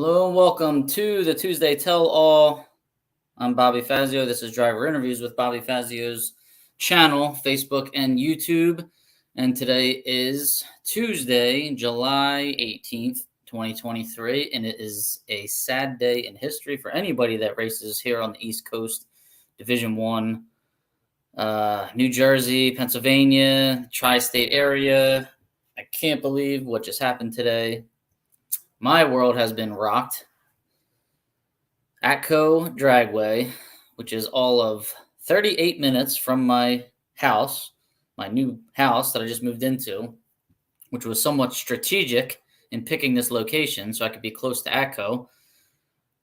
Hello and welcome to the Tuesday Tell All. I'm Bobby Fazio. This is Driver Interviews with Bobby Fazio's channel, Facebook and YouTube. And today is Tuesday, July 18th, 2023. And it is a sad day in history for anybody that races here on the East Coast, Division One, New Jersey, Pennsylvania, tri-state area. I can't believe what just happened today. My world has been rocked. Atco Dragway, which is all of 38 minutes from my house, my new house that I just moved into, which was somewhat strategic in picking this location so I could be close to Atco.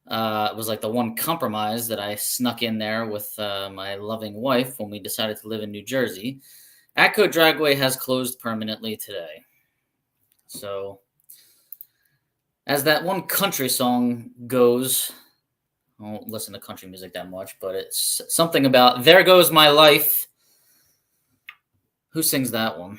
It was like the one compromise that I snuck in there with my loving wife when we decided to live in New Jersey. Atco Dragway has closed permanently today. So, as that one country song goes, I don't listen to country music that much, but it's something about "There Goes My Life." Who sings that one?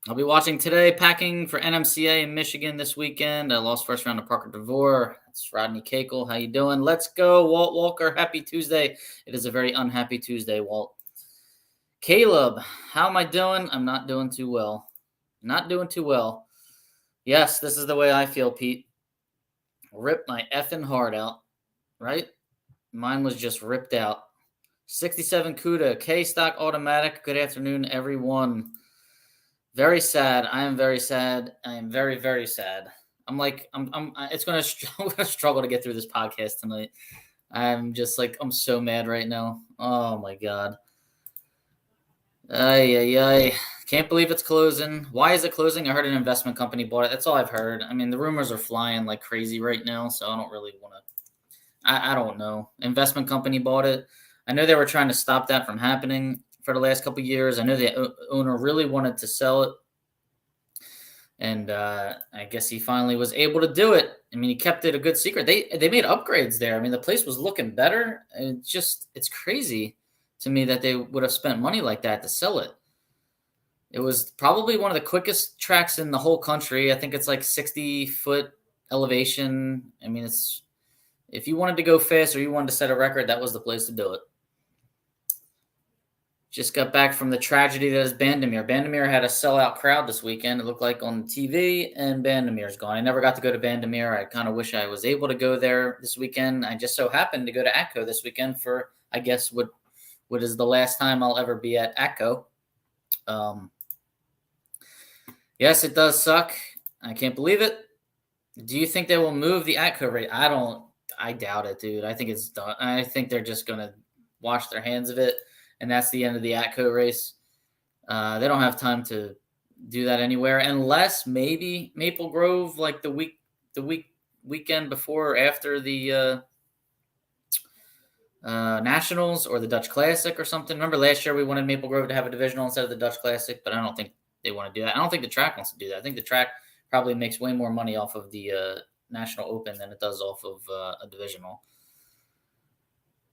I'll be watching today, packing for NMCA in Michigan this weekend. I lost first round to Parker DeVore. It's Rodney Cakel. How you doing? Let's go, Walt Walker. Happy Tuesday. It is a very unhappy Tuesday, Walt. Caleb, how am I doing? I'm not doing too well. Not doing too well. Yes, this is the way I feel, Pete. Rip my effing heart out, right? Mine was just ripped out. 67 CUDA, K-Stock Automatic. Good afternoon, everyone. Very sad. I am very sad. I am very, very sad. I'm gonna struggle to get through this podcast tonight. I'm so mad right now. Oh my God. Ay. Can't believe it's closing. Why is it closing? I heard an investment company bought it. That's all I've heard. I mean, the rumors are flying like crazy right now, so I don't really want to. I don't know. Investment company bought it. I know they were trying to stop that from happening for the last couple of years. I know the owner really wanted to sell it, and I guess he finally was able to do it. I mean, he kept it a good secret. They made upgrades there. I mean, the place was looking better. It's crazy to me that they would have spent money like that to sell it. It was probably one of the quickest tracks in the whole country. I think it's like 60-foot elevation. I mean, if you wanted to go fast or you wanted to set a record, that was the place to do it. Just got back from the tragedy that is Bandimere. Bandimere had a sellout crowd this weekend, it looked like on TV, and Bandimere's gone. I never got to go to Bandimere. I kind of wish I was able to go there this weekend. I just so happened to go to Atco this weekend for, I guess, what is the last time I'll ever be at Atco. Yes, it does suck. I can't believe it. Do you think they will move the Atco rate? I doubt it, dude. I think it's done. I think they're just going to wash their hands of it, and that's the end of the Atco race. They don't have time to do that anywhere, unless maybe Maple Grove, like the weekend before or after the Nationals or the Dutch Classic or something. Remember last year we wanted Maple Grove to have a divisional instead of the Dutch Classic, but I don't think they want to do that. I don't think the track wants to do that. I think the track probably makes way more money off of the National Open than it does off of a divisional.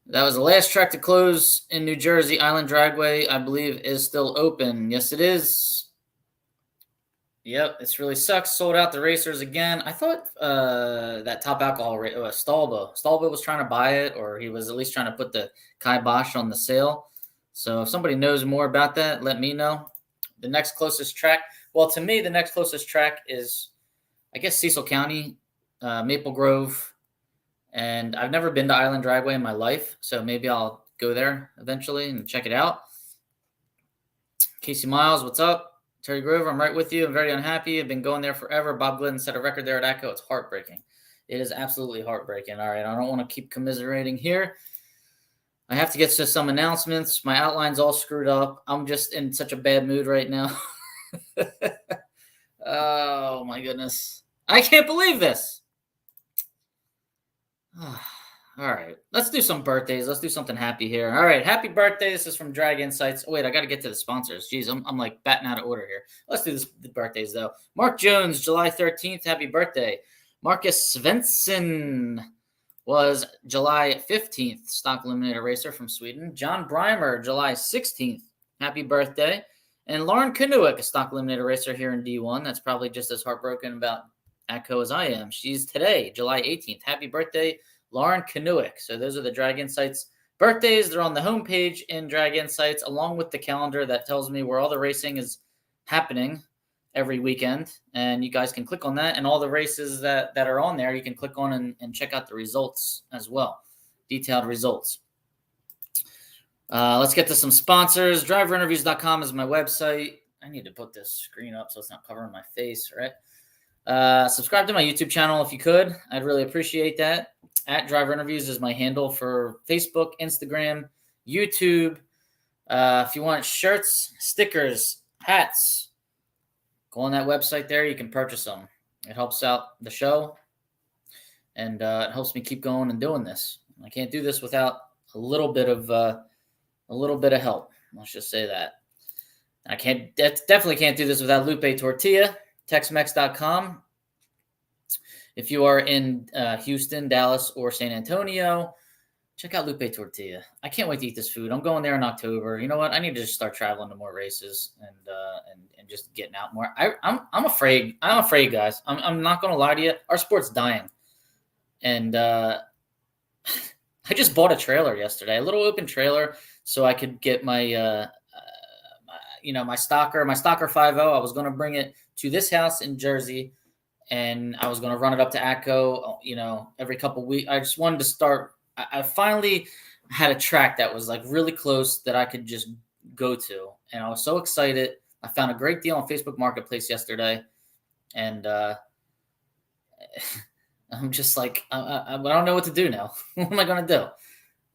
That was the last track to close in New Jersey. Island Dragway, I believe, is still open. Yes, it is. Yep, this really sucks. Sold out the racers again. I thought that Top Alcohol Stalba was trying to buy it, or he was at least trying to put the kibosh on the sale. So if somebody knows more about that, let me know. The next closest track, well, to me, the next closest track is, I guess, Cecil County, Maple Grove, and I've never been to Island Dragway in my life, so maybe I'll go there eventually and check it out. Casey Miles, what's up? Terry Grover, I'm right with you. I'm very unhappy. I've been going there forever. Bob Glidden set a record there at Atco. It's heartbreaking. It is absolutely heartbreaking. All right, I don't want to keep commiserating here. I have to get to some announcements. My outline's all screwed up. I'm just in such a bad mood right now. Oh, my goodness. I can't believe this. All right. Let's do some birthdays. Let's do something happy here. All right. Happy birthday. This is from Drag Insights. Oh, wait, I got to get to the sponsors. Jeez, I'm like batting out of order here. Let's do the birthdays, though. Mark Jones, July 13th. Happy birthday. Marcus Svensson was July 15th, stock eliminator racer from Sweden. John Breimer, July 16th. Happy birthday. And Lauren Kanuick, a stock eliminator racer here in D1. That's probably just as heartbroken about Atco as I am. She's today, July 18th. Happy birthday, Lauren Kanuick. So those are the Drag Insights birthdays. They're on the homepage in Drag Insights, along with the calendar that tells me where all the racing is happening every weekend. And you guys can click on that, and all the races that are on there, you can click on and check out the results as well, detailed results. Let's get to some sponsors. Driverinterviews.com is my website. I need to put this screen up so it's not covering my face, right? Subscribe to my YouTube channel if you could. I'd really appreciate that. At Driver Interviews is my handle for Facebook, Instagram, YouTube. If you want shirts, stickers, hats, go on that website there. You can purchase them. It helps out the show, and it helps me keep going and doing this. I can't do this without a little bit of help. Let's just say that. I definitely can't do this without Lupe Tortilla, Texmex.com. If you are in Houston, Dallas, or San Antonio, check out Lupe Tortilla. I can't wait to eat this food. I'm going there in October. You know what? I need to just start traveling to more races and just getting out more. I'm afraid. I'm afraid, guys. I'm not going to lie to you. Our sport's dying, and I just bought a trailer yesterday, a little open trailer, so I could get my my Stalker 5.0. I was going to bring it to this house in Jersey, and I was going to run it up to Atco, every couple weeks. I just wanted to start. I finally had a track that was like really close that I could just go to, and I was so excited. I found a great deal on Facebook Marketplace yesterday, and I'm just like, I don't know what to do now. What am I going to do?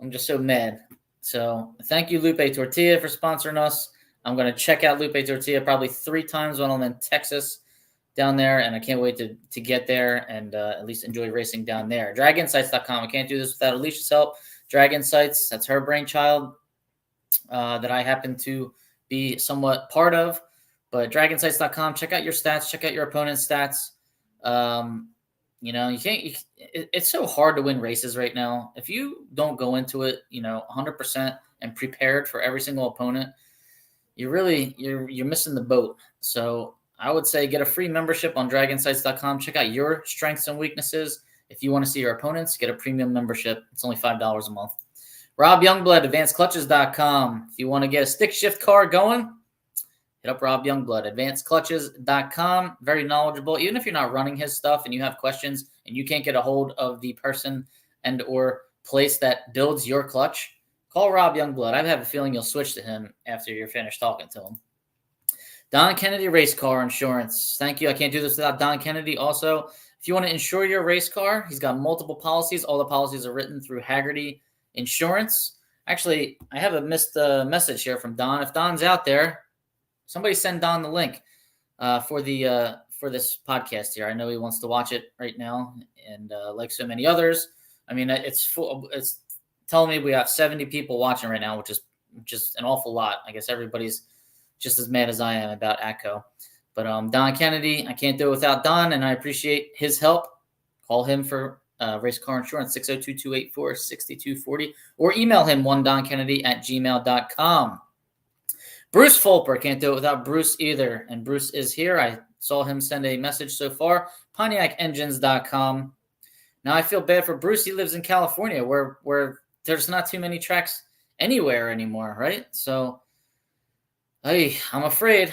I'm just so mad. So thank you, Lupe Tortilla, for sponsoring us. I'm going to check out Lupe Tortilla probably 3 times when I'm in Texas down there, and I can't wait to get there and at least enjoy racing down there. DragInsights.com. I can't do this without Alicia's help. Drag Insights, that's her brainchild that I happen to be somewhat part of. But DragInsights.com, check out your stats, check out your opponent's stats. It's so hard to win races right now. If you don't go into it, 100% and prepared for every single opponent, you're missing the boat. So I would say get a free membership on draginsights.com. Check out your strengths and weaknesses. If you want to see your opponents, get a premium membership. It's only $5 a month. Rob Youngblood, advancedclutches.com. If you want to get a stick shift car going, hit up Rob Youngblood, advancedclutches.com. Very knowledgeable. Even if you're not running his stuff and you have questions and you can't get a hold of the person and or place that builds your clutch, call Rob Youngblood. I have a feeling you'll switch to him after you're finished talking to him. Don Kennedy Race Car Insurance. Thank you. I can't do this without Don Kennedy. Also, if you want to insure your race car, he's got multiple policies. All the policies are written through Haggerty Insurance. Actually, I have a missed message here from Don. If Don's out there, somebody send Don the link for this podcast here. I know he wants to watch it right now, and like so many others. I mean, it's full. It's telling me we have 70 people watching right now, which is just an awful lot. I guess everybody's just as mad as I am about Atco. But Don Kennedy, I can't do it without Don, and I appreciate his help. Call him for race car insurance, 602-284-6240, or email him ondonkennedy@gmail.com. Bruce Fulper, can't do it without Bruce either, and Bruce is here. I saw him send a message so far. PontiacEngines.com. Now I feel bad for Bruce. He lives in California, where there's not too many tracks anywhere anymore, right? So, hey, I'm afraid.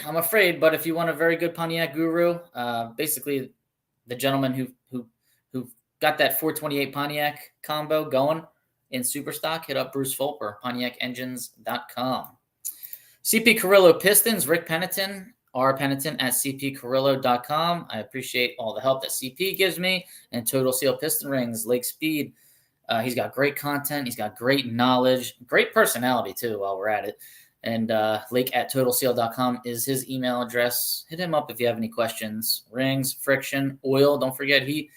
But if you want a very good Pontiac guru, basically the gentleman who got that 428 Pontiac combo going in Superstock, hit up Bruce Fulper, PontiacEngines.com. CP Carrillo Pistons, Rick Pennington, rpennington@cpcarrillo.com. I appreciate all the help that CP gives me. And Total Seal Piston Rings, Lake Speed. He's got great content. He's got great knowledge, great personality too while we're at it. And lake@totalseal.com is his email address. Hit him up if you have any questions. Rings, friction, oil. Don't forget, he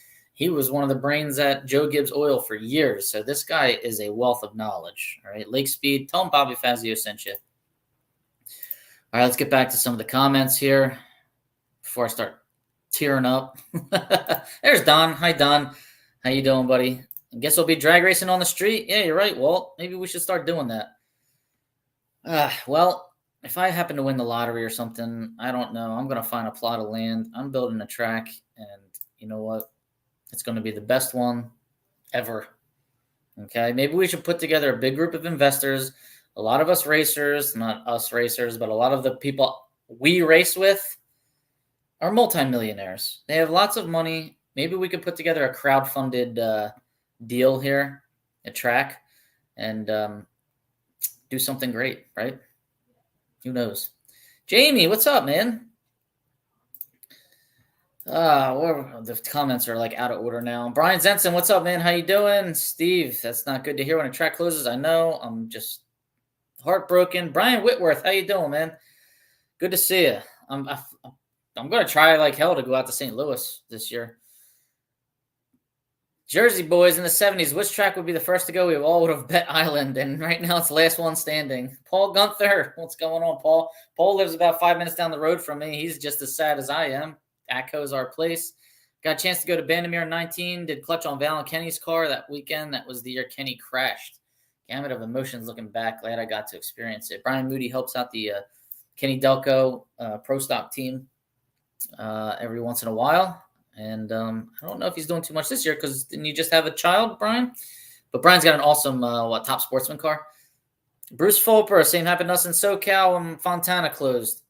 was one of the brains at Joe Gibbs Oil for years. So this guy is a wealth of knowledge. All right, Lake Speed. Tell him Bobby Fazio sent you. All right, let's get back to some of the comments here before I start tearing up. There's Don. Hi, Don. How you doing, buddy? I guess we'll be drag racing on the street. Yeah, you're right, Walt. Maybe we should start doing that. Well, if I happen to win the lottery or something, I don't know. I'm going to find a plot of land. I'm building a track, and you know what? It's going to be the best one ever. Okay, maybe we should put together a big group of investors. A lot of us racers, not us racers, but a lot of the people we race with are multimillionaires. They have lots of money. Maybe we could put together a crowd-funded deal here, a track, and do something great, right? Who knows? Jamie, what's up, man? The comments are like out of order now. Brian Zenson, what's up, man? How you doing? Steve, that's not good to hear when a track closes. I know. I'm just heartbroken. Brian Whitworth, how you doing, man? Good to see you. I'm going to try like hell to go out to St. Louis this year. Jersey boys in the 70s, which track would be the first to go? We all would have bet Island, and right now it's the last one standing. Paul Gunther, what's going on, Paul? Paul lives about 5 minutes down the road from me. He's just as sad as I am. Atco's our place. Got a chance to go to Bandamere 19. Did clutch on Val and Kenny's car that weekend. That was the year Kenny crashed. Gamut of emotions looking back. Glad I got to experience it. Brian Moody helps out the Kenny Delco Pro Stock team every once in a while. And I don't know if he's doing too much this year because didn't you just have a child, Brian? But Brian's got an awesome top sportsman car. Bruce Fulper, same happened to us in SoCal when Fontana closed.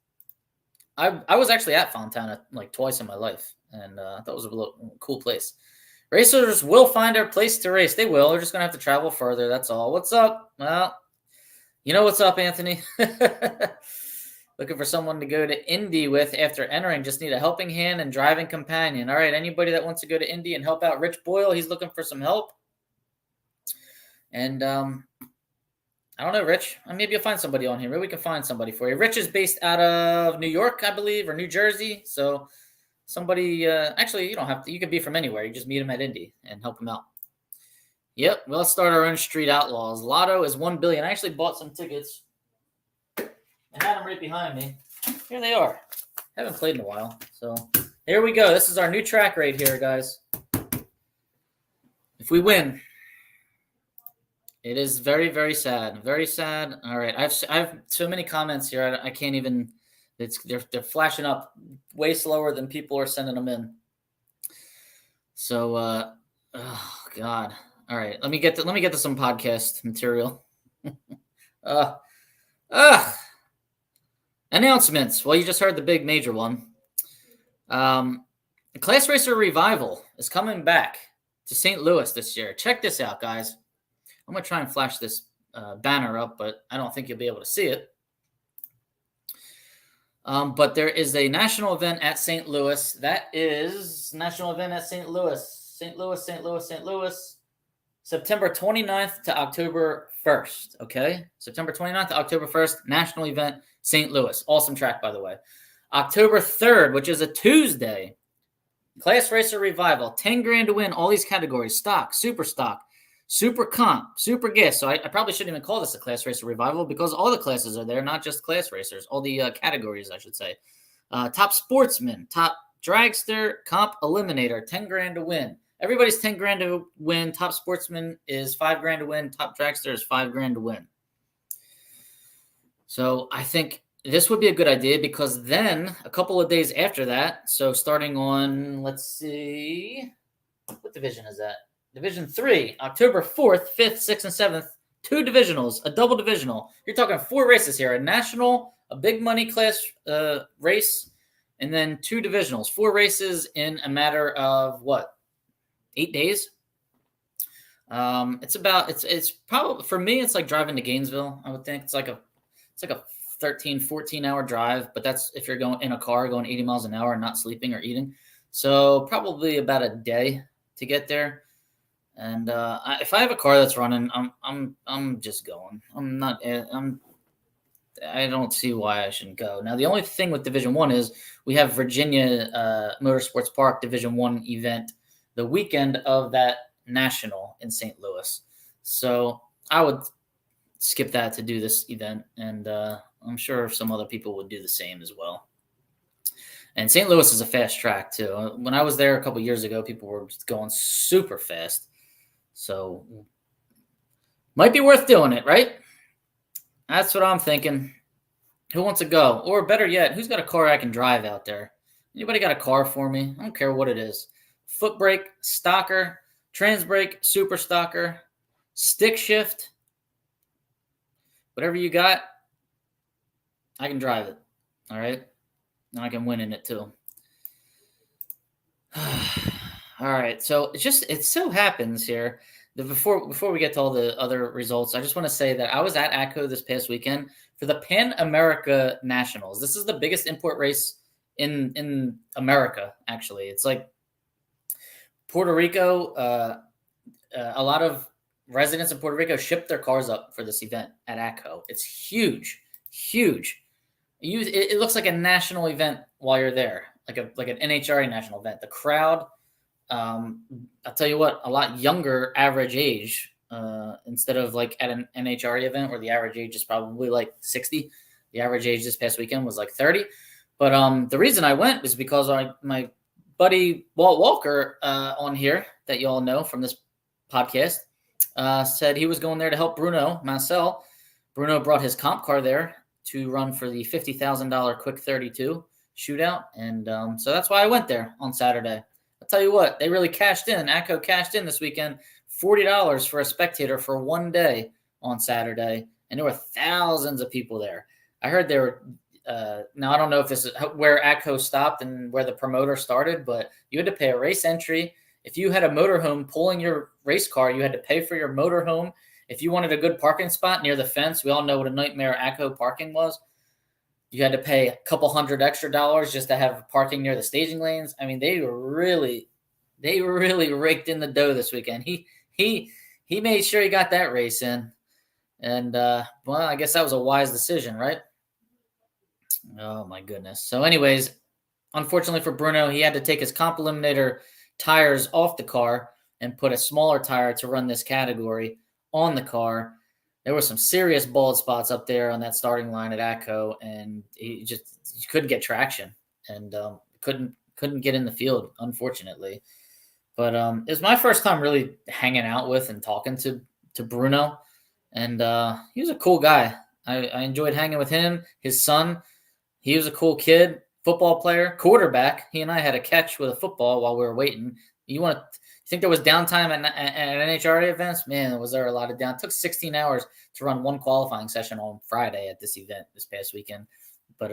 I was actually at Fontana like twice in my life, and that was a cool place. Racers will find their place to race. They will. They're just going to have to travel further. That's all. What's up? Well, you know what's up, Anthony. Looking for someone to go to Indy with after entering. Just need a helping hand and driving companion. All right, anybody that wants to go to Indy and help out Rich Boyle, he's looking for some help. And I don't know, Rich. Maybe you'll find somebody on here. Maybe we can find somebody for you. Rich is based out of New York, I believe, or New Jersey. So somebody, actually, you don't have to. You can be from anywhere. You just meet him at Indy and help him out. Yep, well, let's start our own Street Outlaws. Lotto is $1 billion. I actually bought some tickets. I had them right behind me. Here they are. Haven't played in a while. So here we go. This is our new track right here, guys. If we win, it is very, very sad. Very sad. All right. I have so many comments here. I can't even. They're flashing up way slower than people are sending them in. So, oh God. All right. Let me get to some podcast material. Announcements. Well, you just heard the big major one. The Class Racer Revival is coming back to St. Louis this year. Check this out, guys. I'm going to try and flash this banner up, but I don't think you'll be able to see it. But there is a national event at St. Louis. That is national event at St. Louis. St. Louis. September 29th to October 1st. Okay? September 29th to October 1st, national event, St. Louis. Awesome track, by the way. October 3rd, which is a Tuesday, Class Racer Revival. 10 grand to win all these categories. Stock, super comp, super gas. So I probably shouldn't even call this a Class Racer Revival because all the classes are there, not just class racers. All the categories, I should say. Top sportsman, top dragster, comp eliminator. 10 grand to win. Everybody's 10 grand to win. Top sportsman is 5 grand to win. Top dragster is 5 grand to win. So I think this would be a good idea because then a couple of days after that, so starting on, let's see, what division is that? Division 3, October 4th, 5th, 6th, and 7th, 2 divisionals, a double divisional. You're talking 4 races here, a national, a big money class race, and then 2 divisionals, 4 races in a matter of what? 8 days. It's probably for me. It's like driving to Gainesville. I would think it's like a 13, 14 hour drive, but that's if you're going in a car going 80 miles an hour and not sleeping or eating. So probably about a day to get there. And if I have a car that's running, I'm just going. I don't see why I shouldn't go. Now the only thing with Division 1 is we have Virginia Motorsports Park Division 1 event the weekend of that national in St. Louis. So I would skip that to do this event, and I'm sure some other people would do the same as well. And St. Louis is a fast track too. When I was there a couple years ago, people were just going super fast. So might be worth doing it, right? That's what I'm thinking. Who wants to go? Or better yet, who's got a car I can drive out there? Anybody got a car for me? I don't care what it is. foot brake, stocker, trans brake, super stocker, stick shift, whatever you got, I can drive it. All right. And I can win in it too. All right. So it so happens here that before we get to all the other results, I just want to say that I was at Atco this past weekend for the Pan America Nationals. This is the biggest import race in America, actually. It's like Puerto Rico, a lot of residents in Puerto Rico ship their cars up for this event at Atco. It's huge, huge. It looks like a national event while you're there, like an NHRA national event. The crowd, I'll tell you what, a lot younger average age instead of like at an NHRA event where the average age is probably like 60. The average age this past weekend was like 30. But the reason I went was because my buddy Walt Walker on here that you all know from this podcast said he was going there to help Bruno Marcel. Bruno brought his comp car there to run for the $50,000 quick 32 shootout. And so that's why I went there on Saturday. I'll tell you what, they really cashed in. Atco cashed in this weekend, $40 for a spectator for one day on Saturday. And there were thousands of people there. I heard there were, now I don't know if this is where Atco stopped and where the promoter started, but you had to pay a race entry. If you had a motorhome pulling your race car, you had to pay for your motorhome. If you wanted a good parking spot near the fence, we all know what a nightmare Atco parking was. You had to pay a couple $100 extra just to have parking near the staging lanes. I mean, they really raked in the dough this weekend. He made sure he got that race in. And, well, I guess that was a wise decision, right? Oh, my goodness. So anyways, unfortunately for Bruno, he had to take his comp eliminator tires off the car and put a smaller tire to run this category on the car. There were some serious bald spots up there on that starting line at Atco, and he couldn't get traction and couldn't get in the field, unfortunately. But it was my first time really hanging out with and talking to Bruno, and he was a cool guy. I enjoyed hanging with him. His son, he was a cool kid, football player, quarterback. He and I had a catch with a football while we were waiting. You think there was downtime at NHRA events? Man, was there a lot of down? It took 16 hours to run one qualifying session on Friday at this event this past weekend. But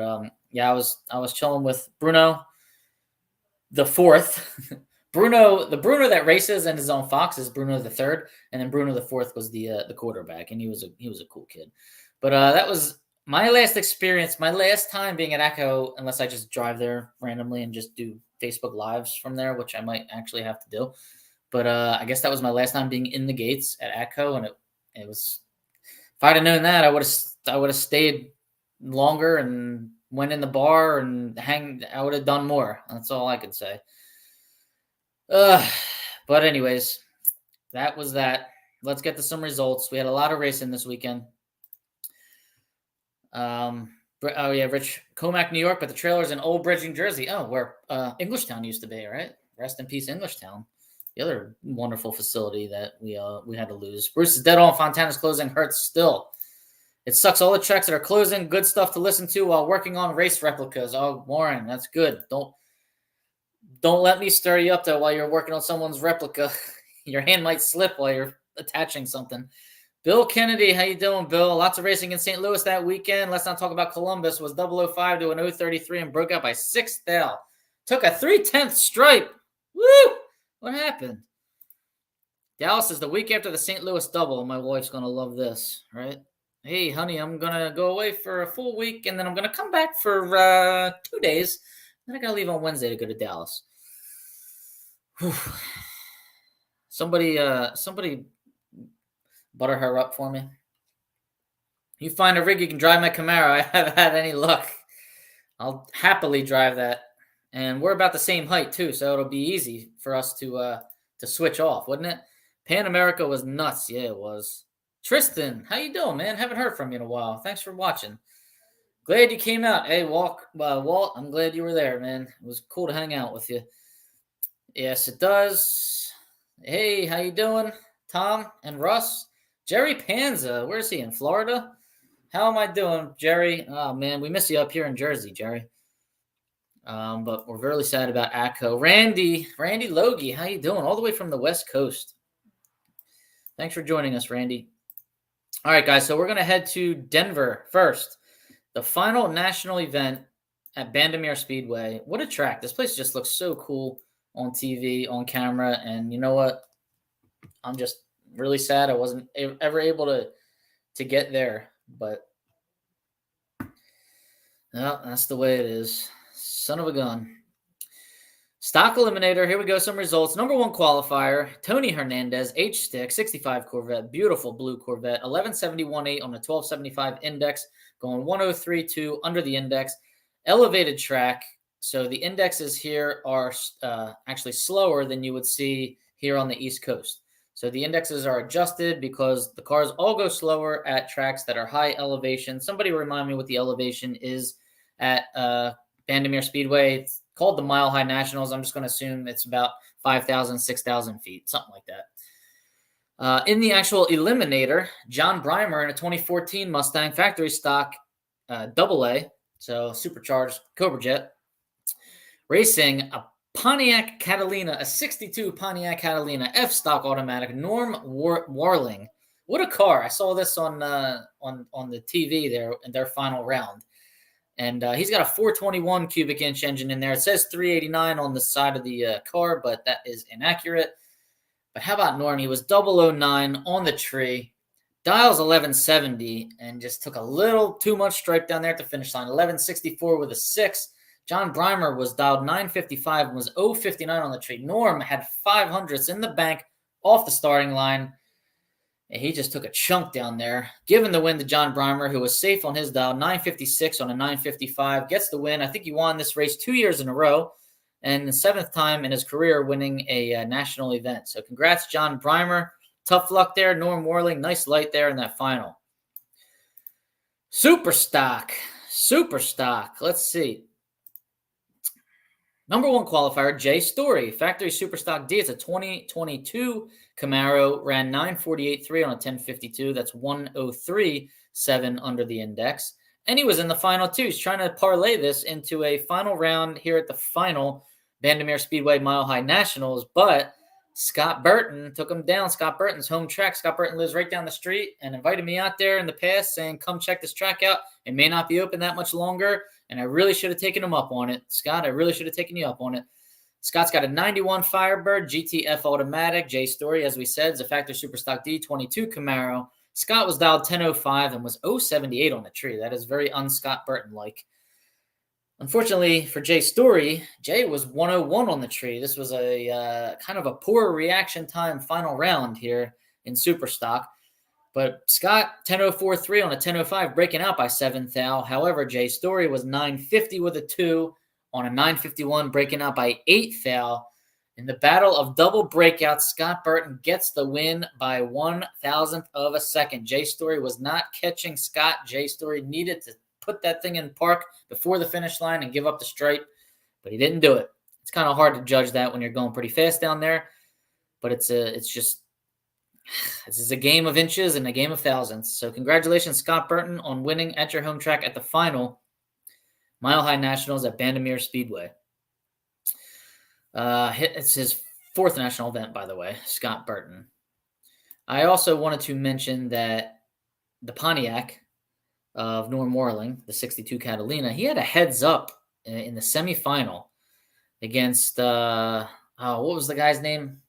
yeah, I was chilling with Bruno the fourth. The Bruno that races in his own Fox is Bruno the third, and then Bruno the fourth was the quarterback, and he was a cool kid. But that was my last experience, my last time being at Atco, unless I just drive there randomly and just do Facebook Lives from there, which I might actually have to do. But I guess that was my last time being in the gates at Atco, and it was. If I'd have known that, I would have stayed longer and went in the bar and I would have done more. That's all I could say. But anyways, that was that. Let's get to some results. We had a lot of racing this weekend. Oh yeah, Rich Comac, New York, but the trailer's in Old Bridge, New Jersey. Oh, where Englishtown used to be, right? Rest in peace, Englishtown. The other wonderful facility that we had to lose. Bruce is dead on. Fontana's closing hurts still. It sucks. All the tracks that are closing. Good stuff to listen to while working on race replicas. Oh, Warren, that's good. Don't let me stir you up though while you're working on someone's replica. Your hand might slip while you're attaching something. Bill Kennedy, how you doing, Bill? Lots of racing in St. Louis that weekend. Let's not talk about Columbus. Was 005 to an 033 and broke out by 6th tail. Took a 3/10 stripe. Woo! What happened? Dallas is the week after the St. Louis double. My wife's going to love this, right? Hey, honey, I'm going to go away for a full week, and then I'm going to come back for 2 days. Then I got to leave on Wednesday to go to Dallas. Whew. Somebody butter her up for me. You find a rig you can drive my Camaro. I haven't had any luck. I'll happily drive that. And we're about the same height, too, so it'll be easy for us to switch off, wouldn't it? Pan America was nuts. Yeah, it was. Tristan, how you doing, man? Haven't heard from you in a while. Thanks for watching. Glad you came out. Hey, Walt, I'm glad you were there, man. It was cool to hang out with you. Yes, it does. Hey, how you doing? Tom and Russ. Jerry Panza, where is he, in Florida? How am I doing, Jerry? Oh, man, we miss you up here in Jersey, Jerry. But we're really sad about Atco. Randy Logie, how you doing? All the way from the West Coast. Thanks for joining us, Randy. All right, guys, so we're going to head to Denver first. The final national event at Bandimere Speedway. What a track. This place just looks so cool on TV, on camera, and you know what? I'm just really sad I wasn't ever able to get there, but no, that's the way it is. Son of a gun. Stock Eliminator, here we go, some results. Number 1 qualifier, Tony Hernandez, H-Stick, 65 Corvette, beautiful blue Corvette, 1171.8 on the 1275 index, going 103.2 under the index. Elevated track, so the indexes here are actually slower than you would see here on the East Coast. So the indexes are adjusted because the cars all go slower at tracks that are high elevation. Somebody remind me what the elevation is at Bandimere Speedway. It's called the Mile High Nationals. I'm just going to assume it's about 5,000, 6,000 feet, something like that. In the actual Eliminator, John Breimer in a 2014 Mustang factory stock AA, so supercharged Cobra Jet, racing a Pontiac Catalina, a 62 Pontiac Catalina F-stock automatic, Norm Warling. What a car. I saw this on the TV there in their final round. And he's got a 421 cubic inch engine in there. It says 389 on the side of the car, but that is inaccurate. But how about Norm? He was 009 on the tree. Dials 1170 and just took a little too much stripe down there at the finish line. 1164 with a 6. John Breimer was dialed 955 and was 059 on the tree. Norm had 500s in the bank off the starting line. And he just took a chunk down there, giving the win to John Breimer, who was safe on his dial, 956 on a 955, gets the win. I think he won this race 2 years in a row, and the 7th time in his career winning a national event. So congrats, John Breimer. Tough luck there. Norm Warling, nice light there in that final. Super stock. Let's see. Number 1 qualifier, Jay Story, factory Superstock D. It's a 2022 Camaro, ran 948.3 on a 1052. That's 103.7 under the index. And he was in the final too. He's trying to parlay this into a final round here at the final Bandimere Speedway Mile High Nationals, but Scott Burton took him down. Scott Burton's home track. Scott Burton lives right down the street and invited me out there in the past saying, come check this track out. It may not be open that much longer, and I really should have taken him up on it. Scott, I really should have taken you up on it. Scott's got a 91 Firebird GTF automatic. J Story, as we said, is a factory Superstock D 22 Camaro. Scott was dialed 1005 and was 078 on the tree. That is very un-Scott Burton-like. Unfortunately for Jay Story, Jay was 101 on the tree. This was a kind of a poor reaction time final round here in Superstock. But Scott, 10.04.3 on a 10.05, breaking out by 7 thou. However, Jay Story was 9.50 with a 2 on a 9.51, breaking out by 8 thou. In the battle of double breakouts, Scott Burton gets the win by 1,000th of a second. Jay Story was not catching Scott. Jay Story needed to put that thing in park before the finish line and give up the stripe, but he didn't do it. It's kind of hard to judge that when you're going pretty fast down there, but it's just this is a game of inches and a game of thousandths. So congratulations, Scott Burton, on winning at your home track at the final Mile High Nationals at Bandimere Speedway. It's his 4th national event, by the way, Scott Burton. I also wanted to mention that the Pontiac of Norm Warling, the 62 Catalina, he had a heads up in the semifinal against, what was the guy's name?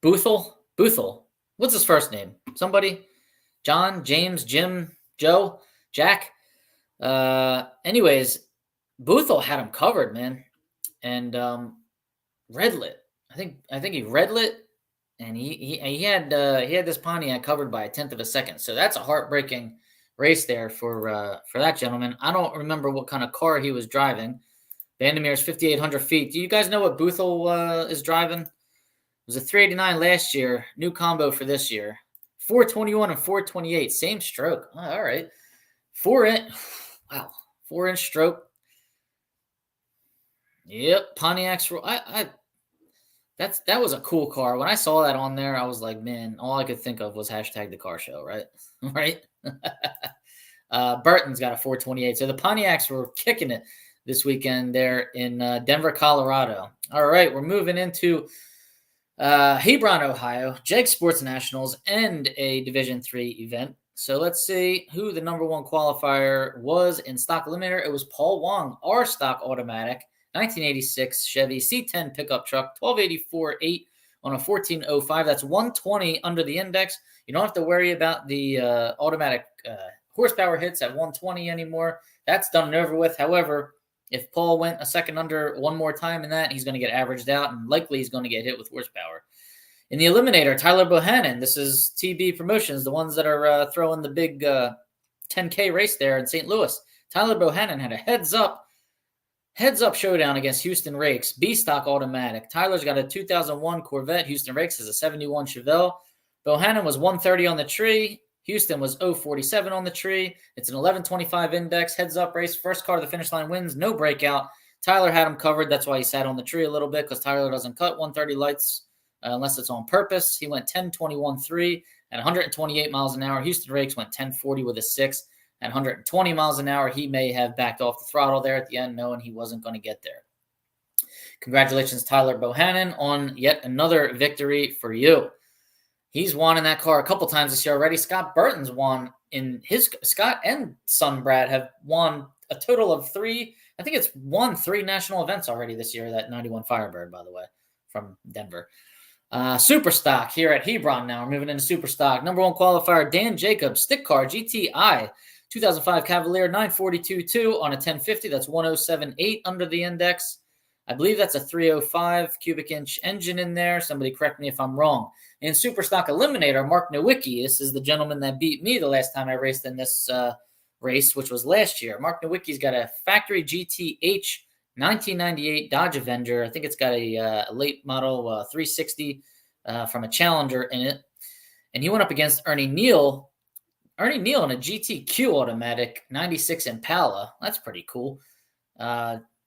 Boothel? What's his first name? Somebody? John, James, Jim, Joe, Jack? Anyways, Boothel had him covered, man. And redlit. I think he redlit, and he had this Pontiac covered by 1/10 of a second. So that's a heartbreaking race there for that gentleman. I don't remember what kind of car he was driving. Bandimere's 5,800 feet. Do you guys know what Boothel is driving? It was a 389 last year. New combo for this year. 421 and 428. Same stroke. Oh, all right. 4-inch. Wow. 4-inch stroke. Yep. Pontiac's. That was a cool car. When I saw that on there, I was like, man, all I could think of was hashtag the car show, right? Right? Burton's got a 428. So the Pontiacs were kicking it this weekend there in Denver, Colorado. All right, we're moving into Hebron, Ohio, Jegs Sportsnationals, and a Division III event. So let's see who the number one qualifier was in stock eliminator. It was Paul Wong, R stock automatic, 1986 Chevy C10 pickup truck, 1284.8 on a 1405. That's 120 under the index. You don't have to worry about the automatic horsepower hits at 120 anymore. That's done and over with. However, if Paul went a second under one more time in that, he's going to get averaged out, and likely he's going to get hit with horsepower. In the Eliminator, Tyler Bohannon. This is TB Promotions, the ones that are throwing the big 10K race there in St. Louis. Tyler Bohannon had a heads-up showdown against Houston Rakes, B-Stock Automatic. Tyler's got a 2001 Corvette. Houston Rakes has a 71 Chevelle. Bohannon was 130 on the tree. Houston was 047 on the tree. It's an 1125 index, heads-up race. First car to the finish line wins, no breakout. Tyler had him covered. That's why he sat on the tree a little bit, because Tyler doesn't cut 130 lights unless it's on purpose. He went 10.21.3 at 128 miles an hour. Houston Rakes went 10.40 with a 6 at 120 miles an hour. He may have backed off the throttle there at the end, knowing he wasn't going to get there. Congratulations, Tyler Bohannon, on yet another victory for you. He's won in that car a couple times this year already. Scott Burton's won in his – Scott and son Brad have won a total of 3 – I think it's won 3 national events already this year, that 91 Firebird, by the way, from Denver. Super stock here at Hebron now. We're moving into super stock. Number one qualifier, Dan Jacobs, stick car, GTI, 2005 Cavalier, 942.2 on a 1050. That's 107.8 under the index. I believe that's a 305 cubic inch engine in there. Somebody correct me if I'm wrong. In super stock eliminator, Mark Nowicki. This is the gentleman that beat me the last time I raced in this race, which was last year. Mark Nowicki's got a factory GTH 1998 Dodge Avenger. I think it's got a late model 360 from a Challenger in it. And he went up against Ernie Neal. Ernie Neal in a GTQ automatic 96 Impala. That's pretty cool.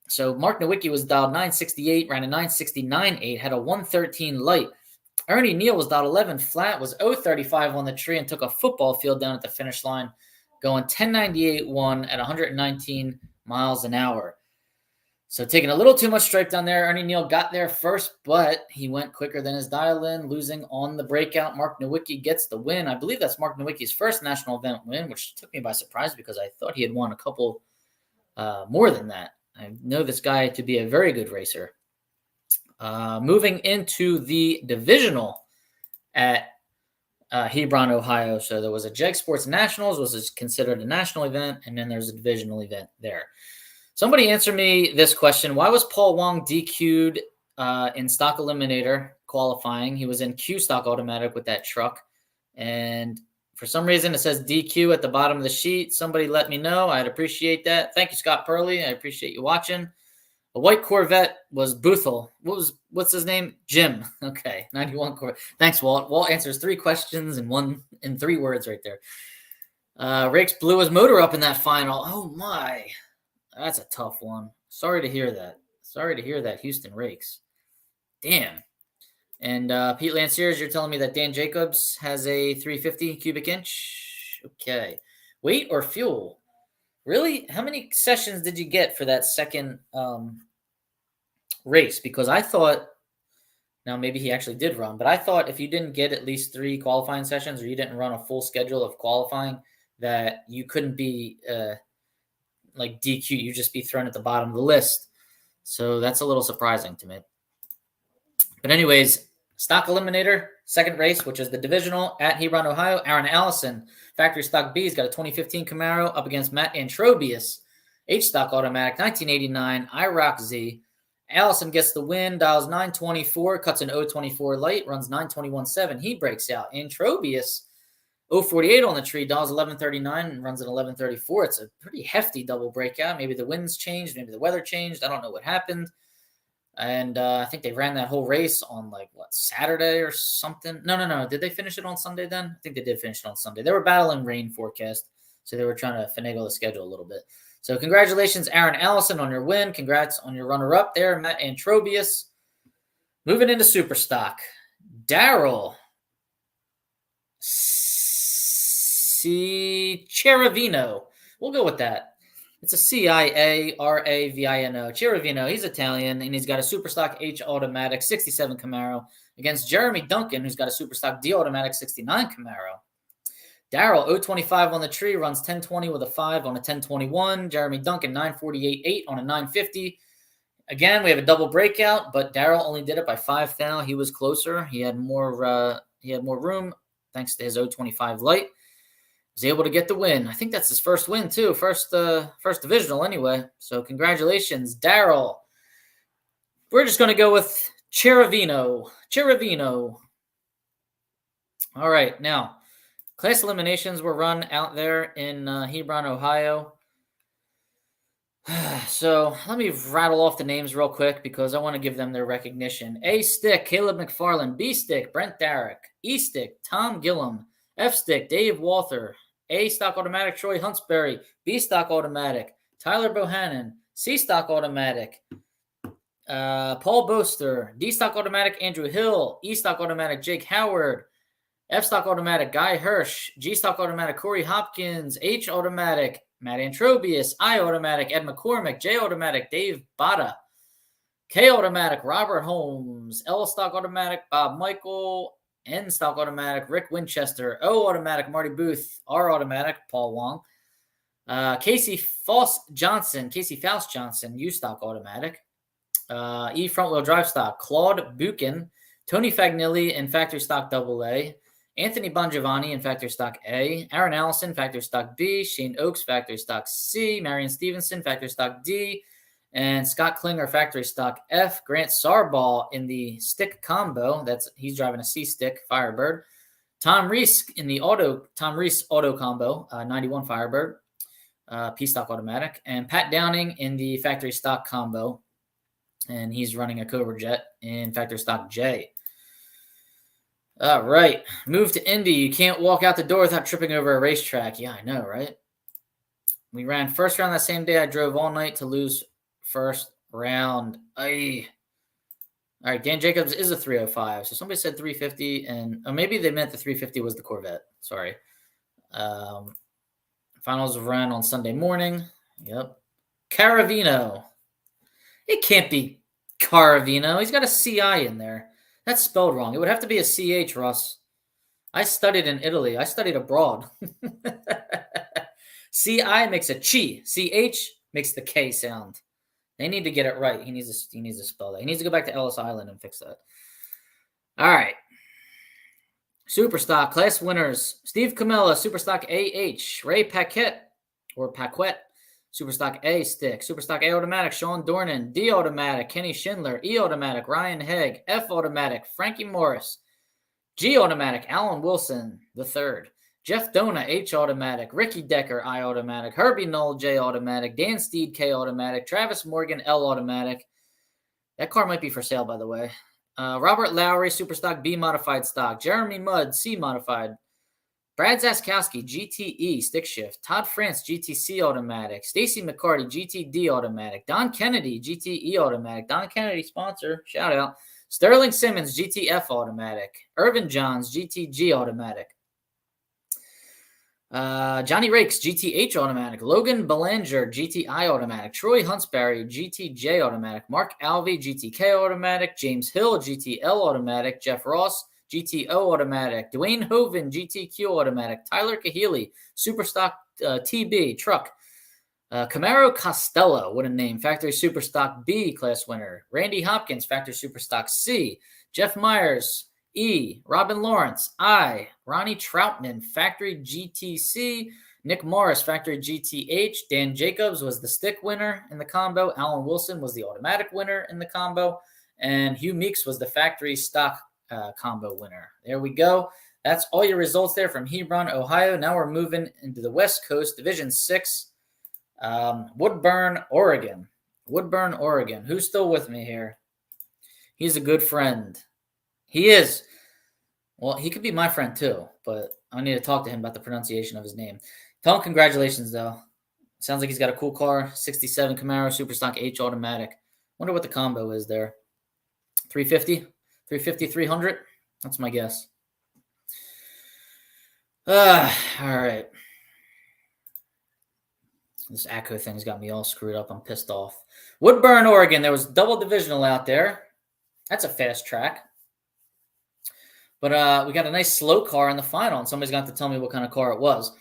So Mark Nowicki was dialed 968, ran a 969.8, had a 113 light. Ernie Neal was dialed 11 flat, was 035 on the tree, and took a football field down at the finish line, going 1098.1 at 119 miles an hour. So taking a little too much stripe down there. Ernie Neal got there first, but he went quicker than his dial-in, losing on the breakout. Mark Nowicki gets the win. I believe that's Mark Nowicki's first national event win, which took me by surprise because I thought he had won a couple more than that. I know this guy to be a very good racer. Moving into the divisional at Hebron, Ohio. So there was a Jegs Sports Nationals, was considered a national event, and then there's a divisional event there. Somebody answer me this question. Why was Paul Wong DQ'd in stock eliminator qualifying? He was in Q stock automatic with that truck. And for some reason, it says DQ at the bottom of the sheet. Somebody let me know. I'd appreciate that. Thank you, Scott Purley. I appreciate you watching. A white Corvette was Boothel. What's his name? Jim. Okay, 91 Corvette. Thanks, Walt. Walt answers 3 questions in 3 words right there. Rakes blew his motor up in that final. Oh, my. That's a tough one. Sorry to hear that, Houston Rakes. Damn. And Pete Lanciers, you're telling me that Dan Jacobs has a 350 cubic inch? Okay. Weight or fuel? Really? How many sessions did you get for that second race? Because I thought, now maybe he actually did run, but I thought if you didn't get at least 3 qualifying sessions or you didn't run a full schedule of qualifying, that you couldn't be like DQ, you just be thrown at the bottom of the list. So that's a little surprising to me. But anyways, stock eliminator, second race, which is the divisional at Hebron, Ohio. Aaron Allison, factory stock B, has got a 2015 Camaro up against Matt Antrobius, H stock automatic, 1989 IROC Z. Allison gets the win, dials 924, cuts an 024 light, runs 921.7. He breaks out. Antrobius, 048 on the tree, dials 1139 and runs an 1134. It's a pretty hefty double breakout. Maybe the winds changed, maybe the weather changed. I don't know what happened. And I think they ran that whole race on Saturday or something. No. Did they finish it on Sunday then? I think they did finish it on Sunday. They were battling rain forecast, so they were trying to finagle the schedule a little bit. So congratulations, Aaron Allison, on your win. Congrats on your runner-up there, Matt Antrobius. Moving into super stock. Daryl Cheravino. We'll go with that. It's a Ciaravino. Chiravino. He's Italian, and he's got a Superstock H automatic 67 Camaro against Jeremy Duncan, who's got a Superstock D automatic 69 Camaro. Daryl, 025 on the tree, runs 1020 with a 5 on a 1021. Jeremy Duncan, 948.8 on a 950. Again, we have a double breakout, but Daryl only did it by 5 thou. He was closer. He had more room thanks to his 025 light. Was able to get the win. I think that's his first win too. First divisional anyway. So congratulations, Daryl. We're just going to go with Chiravino. All right, now class eliminations were run out there in Hebron, Ohio. So let me rattle off the names real quick because I want to give them their recognition. A stick, Caleb McFarland. B stick, Brent Darrick. E stick, Tom Gillum. F stick, Dave Walther. A stock automatic, Troy Huntsberry. B stock automatic, Tyler Bohannon. C stock automatic, Paul Boster. D stock automatic, Andrew Hill. E stock automatic, Jake Howard. F stock automatic, Guy Hirsch. G stock automatic, Corey Hopkins. H automatic, Matt Antrobius. I automatic, Ed McCormick. J automatic, Dave Bada. K automatic, Robert Holmes. L stock automatic, Bob Michael. N stock automatic, Rick Winchester. O automatic, Marty Booth. R automatic, Paul Wong. Casey Faust Johnson. U stock automatic. E front wheel drive stock, Claude Buchan. Tony Fagnilli in factory stock AA. Anthony Bongiovanni in factory stock A. Aaron Allison, factory stock B. Shane Oakes, factory stock C. Marion Stevenson, factory stock D. And Scott Klinger, factory stock F. Grant Sarball in the stick combo. He's driving a C stick Firebird. Tom Reese in the auto combo, 91 Firebird, P stock automatic. And Pat Downing in the factory stock combo. And he's running a Cobra Jet in factory stock J. All right. Move to Indy. You can't walk out the door without tripping over a racetrack. Yeah, I know, right? We ran first round that same day. I drove all night to lose first round. All right, Dan Jacobs is a 305. So somebody said 350, and maybe they meant the 350 was the Corvette. Sorry. Finals ran on Sunday morning. Yep. Caravino. It can't be Caravino. He's got a CI in there. That's spelled wrong. It would have to be a CH, Russ. I studied in Italy. I studied abroad. CI makes a chi. CH makes the K sound. They need to get it right. He needs to spell that. He needs to go back to Ellis Island and fix that. All right. Superstock class winners. Steve Camella, Superstock AH. Ray Paquette, Superstock A stick. Superstock A automatic, Sean Dornan. D automatic, Kenny Schindler. E automatic, Ryan Hegg. F automatic, Frankie Morris. G automatic, Alan Wilson III. Jeff Dona, H automatic. Ricky Decker, I automatic. Herbie Knoll, J automatic. Dan Steed, K automatic. Travis Morgan, L automatic. That car might be for sale, by the way. Robert Lowry, Superstock B modified stock. Jeremy Mudd, C modified. Brad Zaskowski, GTE, stick shift. Todd France, GTC automatic. Stacy McCarty, GTD automatic. Don Kennedy, GTE automatic. Don Kennedy sponsor, shout out. Sterling Simmons, GTF automatic. Irvin Johns, GTG automatic. Johnny Rakes, GTH automatic. Logan Belanger, GTI automatic. Troy Huntsberry, GTJ automatic. Mark Alvey, GTK automatic. James Hill, GTL automatic. Jeff Ross, GTO automatic. Dwayne Hoven, GTQ automatic. Tyler Kahili, Superstock TB truck. Camaro Costello, what a name. Factory Superstock B class winner. Randy Hopkins, Factory Superstock C. Jeff Myers, E. Robin Lawrence, I. Ronnie Troutman, Factory GTC. Nick Morris, Factory GTH. Dan Jacobs was the stick winner in the combo. Alan Wilson was the automatic winner in the combo. And Hugh Meeks was the factory stock combo winner. There we go. That's all your results there from Hebron, Ohio. Now we're moving into the West Coast, Division 6. Woodburn, Oregon. Who's still with me here? He's a good friend. He is. Well, he could be my friend too, but I need to talk to him about the pronunciation of his name. Tell him congratulations, though. Sounds like he's got a cool car. 67 Camaro, Superstock H automatic. Wonder what the combo is there. 350? 350, 300? That's my guess. All right. This Atco thing's got me all screwed up. I'm pissed off. Woodburn, Oregon. There was double divisional out there. That's a fast track. But we got a nice slow car in the final, and somebody's got to tell me what kind of car it was.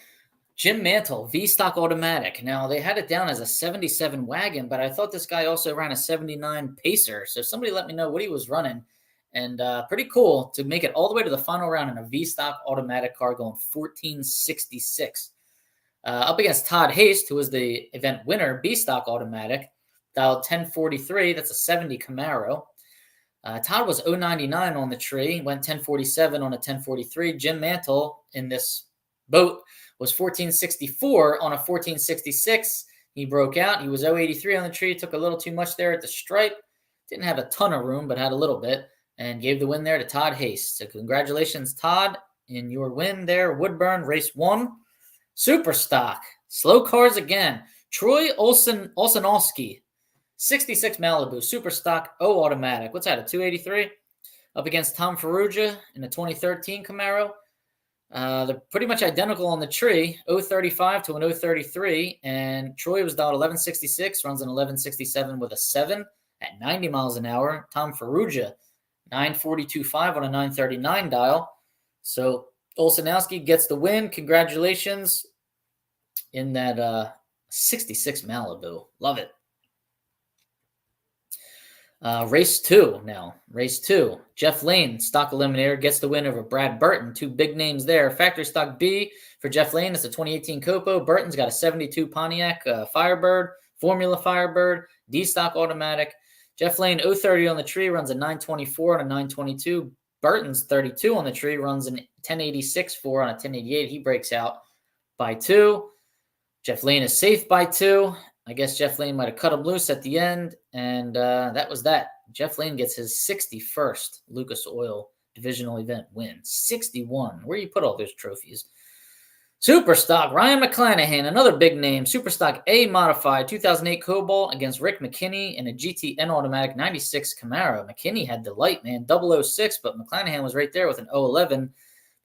Jim Mantle, V-Stock Automatic. Now, they had it down as a 77 wagon, but I thought this guy also ran a 79 Pacer. So somebody let me know what he was running. And pretty cool to make it all the way to the final round in a V-Stock Automatic car going 1466. Up against Todd Haste, who was the event winner, B-Stock Automatic, dialed 1043. That's a 70 Camaro. Todd was 099 on the tree, went 1047 on a 1043. Jim Mantle in this boat was 1464 on a 1466. He broke out. He was 083 on the tree, took a little too much there at the stripe. Didn't have a ton of room, but had a little bit, and gave the win there to Todd Haste. So congratulations, Todd, in your win there. Woodburn, race 1. Super stock. Slow cars again. Troy Olsenowski. 66 Malibu, super stock, O automatic. What's that, a 283? Up against Tom Ferrugia in a 2013 Camaro. They're pretty much identical on the tree, 035 to an 033. And Troy was dialed 1166, runs an 1167 with a 7 at 90 miles an hour. Tom Ferrugia, 942.5 on a 939 dial. So Olsenowski gets the win. Congratulations in that 66 Malibu. Love it. Race 2 now. Race 2. Jeff Lane, stock eliminator, gets the win over Brad Burton. 2 big names there. Factory stock B for Jeff Lane. It's a 2018 Copo. Burton's got a 72 Pontiac Firebird, Formula Firebird, D stock automatic. Jeff Lane, 030 on the tree, runs a 924 on a 922. Burton's 32 on the tree, runs an 1086.4 on a 1088. He breaks out by 2. Jeff Lane is safe by 2. I guess Jeff Lane might have cut him loose at the end, and that was that. Jeff Lane gets his 61st Lucas Oil divisional event win. 61. Where do you put all those trophies? Superstock, Ryan McClanahan, another big name. Superstock A modified 2008 Cobalt against Rick McKinney in a GTN automatic 96 Camaro. McKinney had the light, man, 006, but McClanahan was right there with an 011.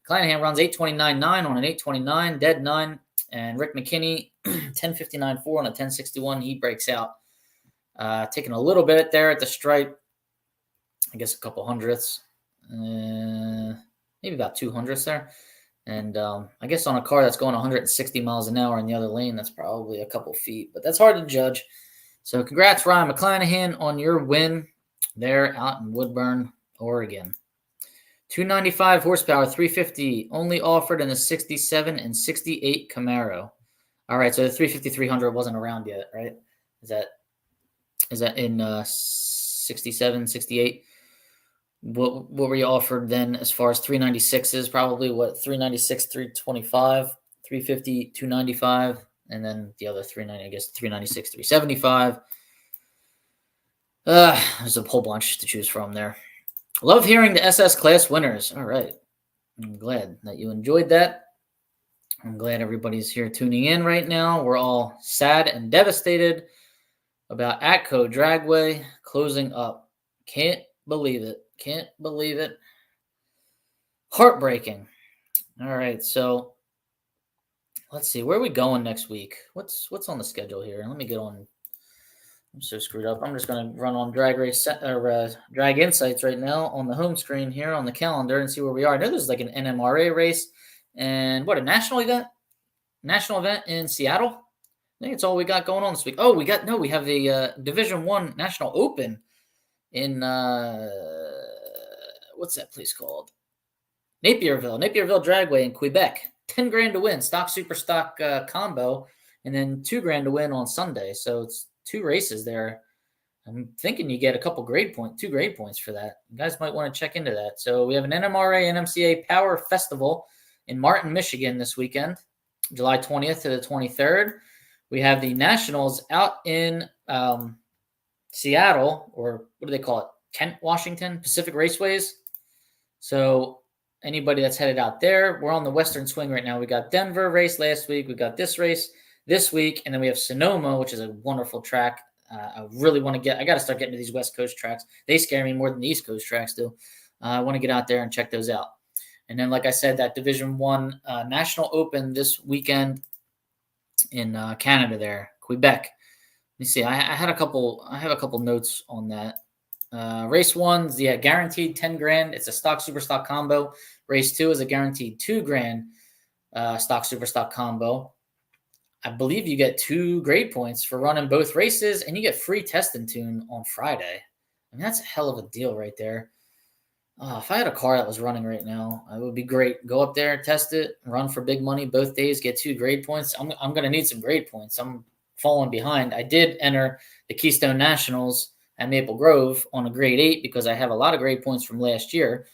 McClanahan runs 829.9 on an 829, dead 9. And Rick McKinney, 1059.4 on a 1061. He breaks out. Taking a little bit there at the stripe. I guess a couple hundredths. Maybe about 2 hundredths there. And I guess on a car that's going 160 miles an hour in the other lane, that's probably a couple feet. But that's hard to judge. So congrats, Ryan McClanahan, on your win there out in Woodburn, Oregon. 295 horsepower, 350, only offered in the 67 and 68 Camaro. All right, so the 350-300 wasn't around yet, right? Is that in 67, 68? What were you offered then as far as 396s? Probably what, 396, 325, 350, 295, and then the other 390, I guess 396, 375. There's a whole bunch to choose from there. Love hearing the SS class winners. All right. I'm glad that you enjoyed that. I'm glad everybody's here tuning in right now. We're all sad and devastated about Atco Dragway closing up. Can't believe it. Can't believe it. Heartbreaking. All right. So let's see. Where are we going next week? What's on the schedule here? Let me get on. I'm so screwed up. I'm just going to run on Drag Insights right now on the home screen here on the calendar and see where we are. I know there's like an NMRA race and a national event in Seattle. I think it's all we got going on this week. Oh, we have the Division I National Open in, what's that place called? Napierville Dragway in Quebec. 10 grand to win, stock, super stock combo, and then 2 grand to win on Sunday. So it's 2 races there. I'm thinking you get 2 grade points for that. You guys might want to check into that. So we have an NMRA NMCA Power Festival in Martin, Michigan this weekend, July 20th to the 23rd. We have the Nationals out in Seattle, or what do they call it? Kent, Washington, Pacific Raceways. So anybody that's headed out there, we're on the Western Swing right now. We got Denver race last week. We got this race this week, and then we have Sonoma, which is a wonderful track. I really want to I got to start getting to these West Coast tracks. They scare me more than the East Coast tracks do. I want to get out there and check those out. And then, like I said, that Division I National Open this weekend in Canada there, Quebec. Let me see. I have a couple notes on that. Race 1's guaranteed 10 grand. It's a stock super stock combo. Race 2 is a guaranteed 2 grand stock super stock combo. I believe you get 2 grade points for running both races, and you get free test and tune on Friday. I mean, that's a hell of a deal right there. If I had a car that was running right now, it would be great. Go up there, test it, run for big money both days, get 2 grade points. I'm going to need some grade points. I'm falling behind. I did enter the Keystone Nationals at Maple Grove on a grade 8 because I have a lot of grade points from last year.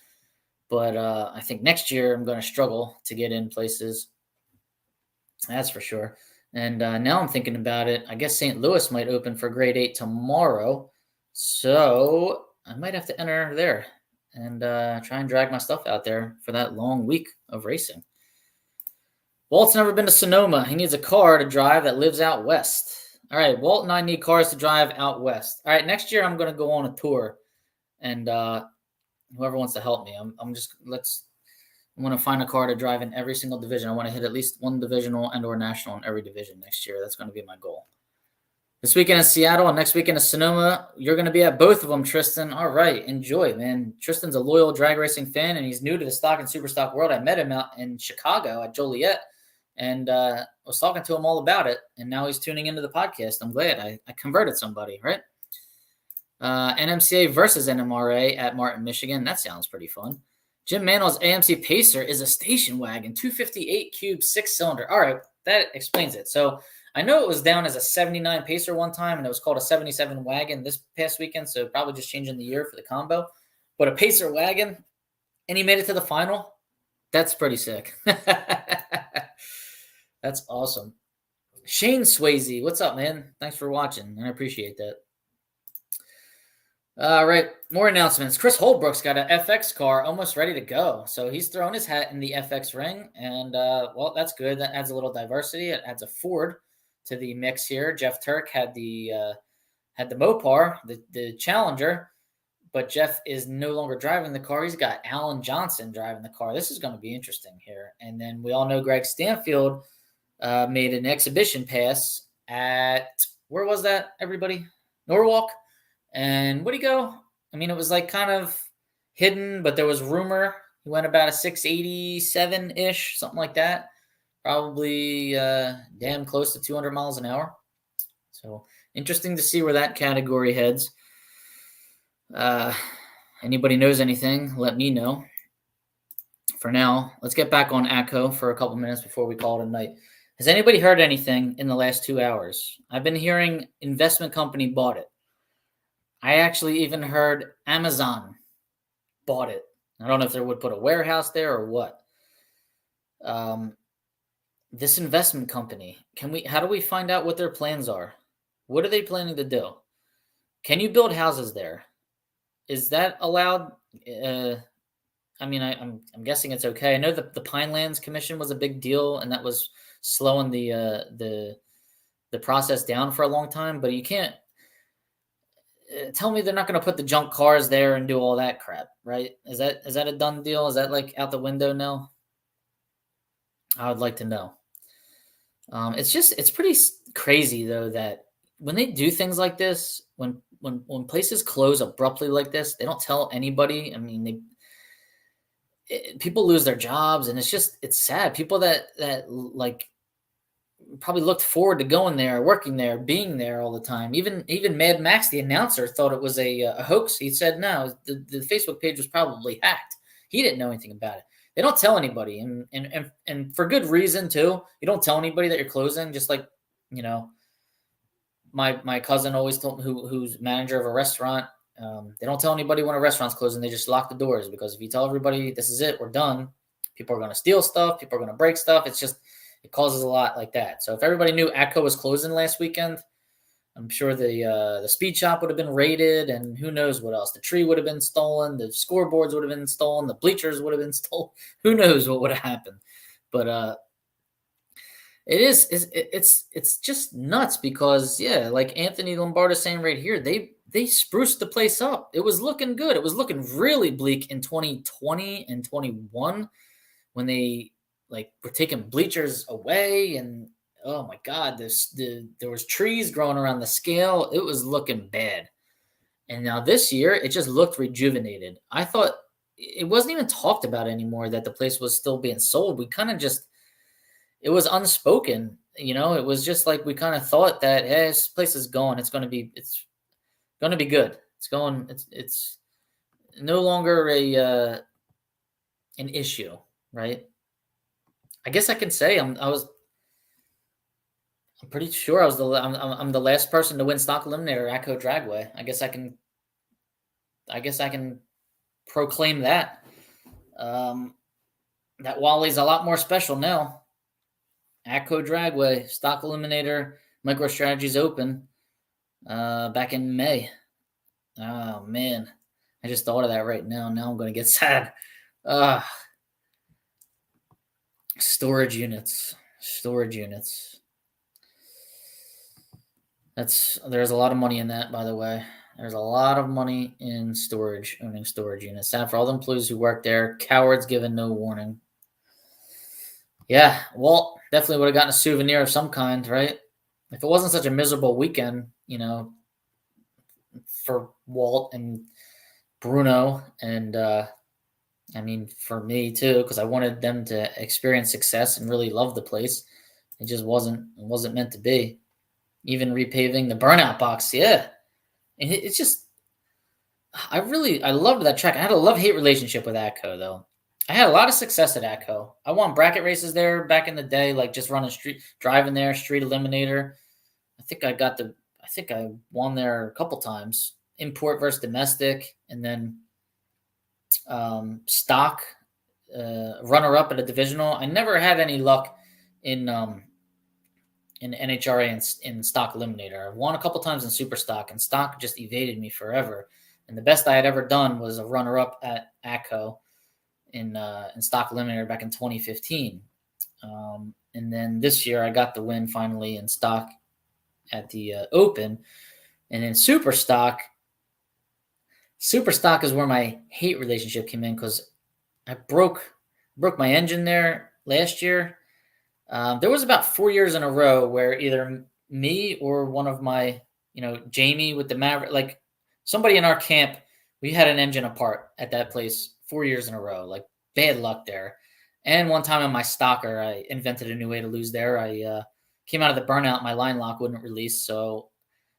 But I think next year I'm going to struggle to get in places. That's for sure. And now I'm thinking about it. I guess St. Louis might open for grade 8 tomorrow. So I might have to enter there and try and drag my stuff out there for that long week of racing. Walt's never been to Sonoma. He needs a car to drive that lives out west. All right, Walt and I need cars to drive out west. All right, next year I'm going to go on a tour, and whoever wants to help me, I'm going to find a car to drive in every single division. I want to hit at least one divisional and or national in every division next year. That's going to be my goal. This weekend in Seattle and next weekend in Sonoma. You're going to be at both of them, Tristan. All right, enjoy, man. Tristan's a loyal drag racing fan, and he's new to the stock and super stock world. I met him out in Chicago at Joliet, and was talking to him all about it, and now he's tuning into the podcast. I'm glad I converted somebody, right? NMCA versus NMRA at Martin, Michigan. That sounds pretty fun. Jim Mantel's AMC Pacer is a station wagon, 258 cube, 6-cylinder. All right, that explains it. So I know it was down as a 79 Pacer one time, and it was called a 77 wagon this past weekend, so probably just changing the year for the combo. But a Pacer wagon, and he made it to the final? That's pretty sick. That's awesome. Shane Swayze, what's up, man? Thanks for watching, and I appreciate that. All right, more announcements. Chris Holbrook's got an FX car almost ready to go. So he's throwing his hat in the FX ring, and, well, that's good. That adds a little diversity. It adds a Ford to the mix here. Jeff Turk had the Mopar, the Challenger, but Jeff is no longer driving the car. He's got Alan Johnson driving the car. This is going to be interesting here. And then we all know Greg Stanfield made an exhibition pass at, where was that, everybody? Norwalk. And where'd he go? I mean, it was like kind of hidden, but there was rumor. He went about a 687-ish, something like that. Probably damn close to 200 miles an hour. So interesting to see where that category heads. Anybody knows anything, let me know. For now, let's get back on Atco for a couple minutes before we call it a night. Has anybody heard anything in the last 2 hours? I've been hearing investment company bought it. I actually even heard Amazon bought it. I don't know if they would put a warehouse there or what. This investment company, how do we find out what their plans are? What are they planning to do? Can you build houses there? Is that allowed? I mean, I'm guessing it's okay. I know the Pinelands Commission was a big deal, and that was slowing the process down for a long time. But you can't tell me they're not going to put the junk cars there and do all that crap, right? Is that a done deal? Is that like out the window now? I would like to know. It's pretty crazy though that when they do things like this, when places close abruptly like this, they don't tell anybody. I mean, people lose their jobs, and it's sad. People that like probably looked forward to going there, working there, being there all the time. Even Mad Max, the announcer, thought it was a hoax. He said no, the Facebook page was probably hacked. He didn't know anything about it. They don't tell anybody, and for good reason too. You don't tell anybody that you're closing. Just like, you know, my cousin always told me, who's manager of a restaurant. They don't tell anybody when a restaurant's closing. They just lock the doors, because if you tell everybody this is it, we're done, people are going to steal stuff. People are going to break stuff. It causes a lot like that. So if everybody knew Atco was closing last weekend, I'm sure the speed shop would have been raided, and who knows what else. The tree would have been stolen. The scoreboards would have been stolen. The bleachers would have been stolen. Who knows what would have happened. But it's just nuts, because, yeah, like Anthony Lombardo saying right here, they spruced the place up. It was looking good. It was looking really bleak in 2020 and 21 when they were taking bleachers away, and oh my God, there was trees growing around the scale. It was looking bad. And now this year, it just looked rejuvenated. I thought it wasn't even talked about anymore that the place was still being sold. We kind of just, it was unspoken. It was just like we kind of thought that, hey, this place is going. It's going to be good. It's no longer an issue, right? I guess I can say I'm pretty sure I'm the last person to win stock eliminator at Atco Dragway. I guess I can proclaim that. That Wally's a lot more special now. Atco Dragway, stock eliminator, MicroStrategies Open, back in May. Oh man, I just thought of that right now. Now I'm going to get sad. Storage units. There's a lot of money in that, by the way. There's a lot of money in owning storage units. Sad for all the employees who work there. Cowards given no warning. Yeah, Walt definitely would have gotten a souvenir of some kind, right? If it wasn't such a miserable weekend, for Walt and Bruno, and for me too, because I wanted them to experience success and really love the place. It just wasn't meant to be. Even repaving the burnout box, yeah. And it's just, I loved that track. I had a love-hate relationship with Atco, though. I had a lot of success at Atco. I won bracket races there back in the day, like just driving there, street eliminator. I think I won there a couple times. Import versus domestic, and then stock, runner-up at a divisional. I never had any luck in NHRA and stock eliminator. I won a couple times in super stock, and stock just evaded me forever. And the best I had ever done was a runner-up at Atco in stock eliminator back in 2015. And then this year I got the win finally in stock at the Open. And then super stock is where my hate relationship came in, because I broke my engine there last year. There was about 4 years in a row where either me or one of my, Jamie with the Maverick, like somebody in our camp, we had an engine apart at that place 4 years in a row. Like, bad luck there. And one time in my stocker, I invented a new way to lose there. I came out of the burnout, my line lock wouldn't release, so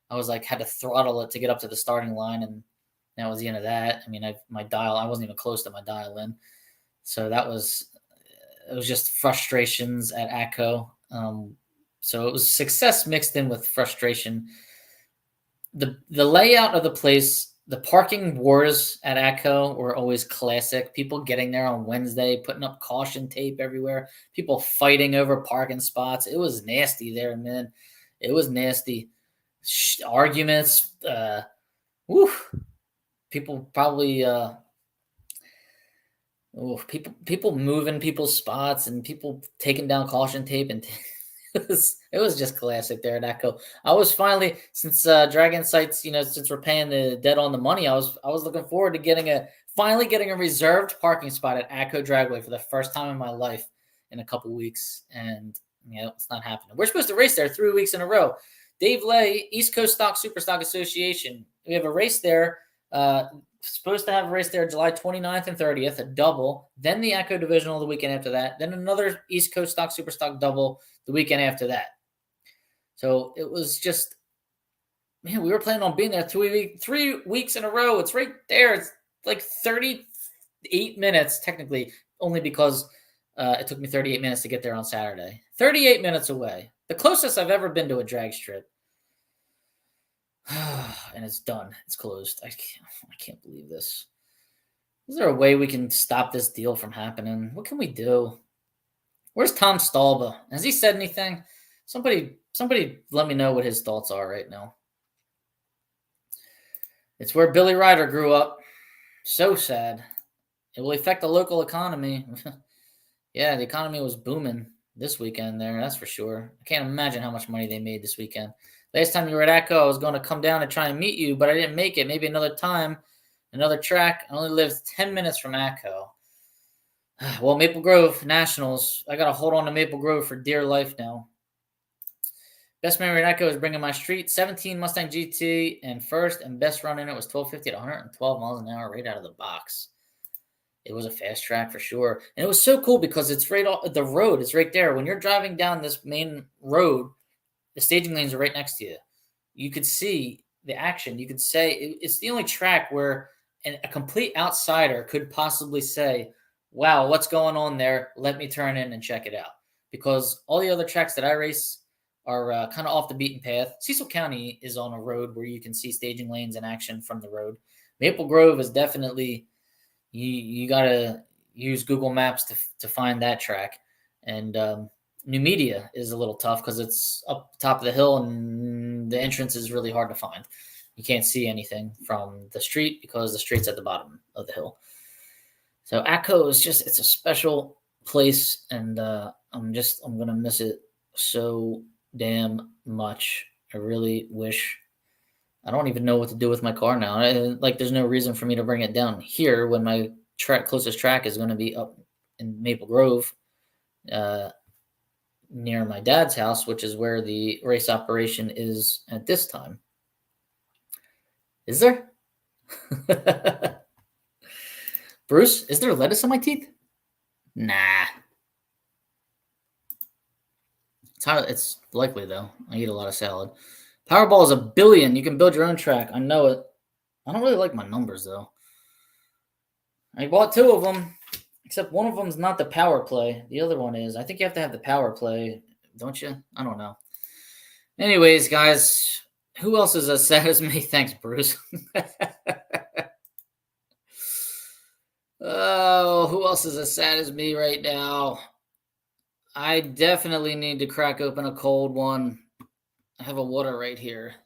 I was like, had to throttle it to get up to the starting line, and that was the end of that. I mean, I wasn't even close to my dial in. So it was just frustrations at Atco. So it was success mixed in with frustration. The layout of the place, the parking wars at Atco were always classic. People getting there on Wednesday, putting up caution tape everywhere, people fighting over parking spots. It was nasty there, man. It was nasty. Arguments. People probably people moving people's spots and people taking down caution tape, and it was just classic there at Atco. I was finally, since Drag Insights, since we're paying the debt on the money, I was looking forward to finally getting a reserved parking spot at Atco Dragway for the first time in my life in a couple weeks, and it's not happening. We're supposed to race there 3 weeks in a row. Dave Lay, East Coast Stock Super Stock Association. We have a race there. Supposed to have a race there July 29th and 30th, a double. Then the Atco Divisional the weekend after that. Then another East Coast Stock Super Stock double the weekend after that. So it was just, man, we were planning on being there 3 weeks in a row. It's right there. It's like 38 minutes technically, only because it took me 38 minutes to get there on Saturday. 38 minutes away. The closest I've ever been to a drag strip. And it's done. It's closed. I can't believe this. Is there a way we can stop this deal from happening? What can we do? Where's Tom Stalba? Has he said anything? Somebody let me know what his thoughts are right now. It's where Billy Ryder grew up. So sad. It will affect the local economy. Yeah, the economy was booming this weekend there, that's for sure. I can't imagine how much money they made this weekend. Last time you were at Atco, I was going to come down and try and meet you, but I didn't make it. Maybe another time, another track. I only live 10 minutes from Atco. Well, Maple Grove Nationals. I got to hold on to Maple Grove for dear life now. Best memory at Atco is bringing my street 17 Mustang GT and first, and best run in it was 1250 at 112 miles an hour right out of the box. It was a fast track for sure. And it was so cool because it's right off the road. It's right there. When you're driving down this main road, the staging lanes are right next to you. You could see the action. You could say it's the only track where a complete outsider could possibly say, wow, what's going on there? Let me turn in and check it out. Because all the other tracks that I race are kind of off the beaten path. Cecil County is on a road where you can see staging lanes in action from the road. Maple Grove is definitely, you got to use Google Maps to find that track. And New Media is a little tough because it's up top of the hill and the entrance is really hard to find. You can't see anything from the street because the street's at the bottom of the hill. So Atco is just, it's a special place, and I'm going to miss it so damn much. I really wish. I don't even know what to do with my car now. There's no reason for me to bring it down here when my closest track is going to be up in Maple Grove, near my dad's house, which is where the race operation is at this time. Is there? Bruce, is there lettuce on my teeth? Nah. It's likely, though. I eat a lot of salad. Powerball is $1 billion. You can build your own track. I know it. I don't really like my numbers, though. I bought 2 of them, except one of them is not the power play. The other one is. I think you have to have the power play, don't you? I don't know. Anyways, guys, who else is as sad as me? Thanks, Bruce. Oh, who else is as sad as me right now? I definitely need to crack open a cold one. I have a water right here.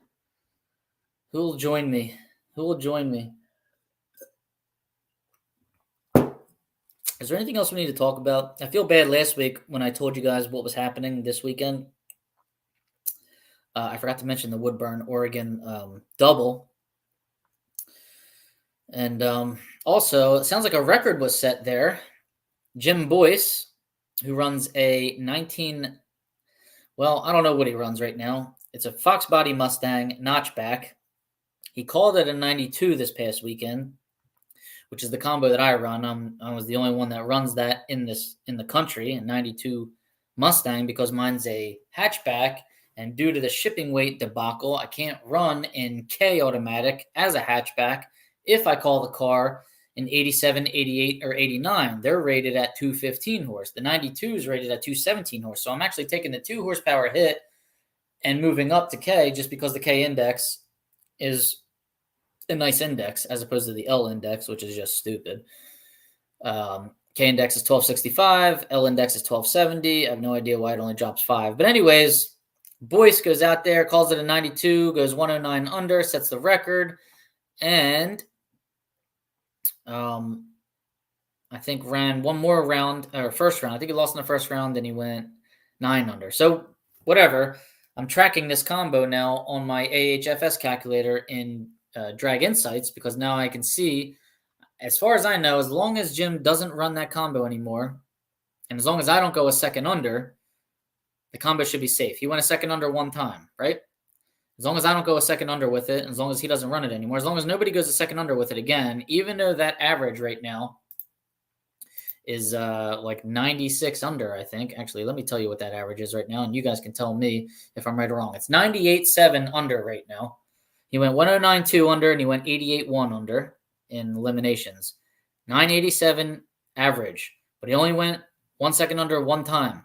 Who will join me? Who will join me? Is there anything else we need to talk about? I feel bad last week when I told you guys what was happening this weekend. I forgot to mention the Woodburn, Oregon double. And also, it sounds like a record was set there. Jim Boyce, who runs a 19, well, I don't know what he runs right now. It's a Fox Body Mustang notchback. He called it a 92 this past weekend, which is the combo that I run. I was the only one that runs that in the country, a 92 Mustang, because mine's a hatchback. And due to the shipping weight debacle, I can't run in K automatic as a hatchback if I call the car in 87, 88, or 89. They're rated at 215 horse. The 92 is rated at 217 horse. So I'm actually taking the 2 horsepower hit and moving up to K just because the K index is a nice index as opposed to the L index, which is just stupid. K index is 1265. L index is 1270. I have no idea why it only drops 5. But anyways, Boyce goes out there, calls it a 92, goes 109 under, sets the record, and I think ran one more round, or first round. I think he lost in the first round, and he went 9 under. So whatever. I'm tracking this combo now on my AHFS calculator in Drag Insights because now I can see, as far as I know, as long as Jim doesn't run that combo anymore, and as long as I don't go a second under, the combo should be safe. He went a second under one time, right? As long as I don't go a second under with it, as long as he doesn't run it anymore, as long as nobody goes a second under with it again, even though that average right now is like 96 under, I think. Actually, let me tell you what that average is right now, and you guys can tell me if I'm right or wrong. It's 98.7 under right now. He went 109.2 under, and he went 88.1 under in eliminations. 987 average, but he only went 1 second under one time.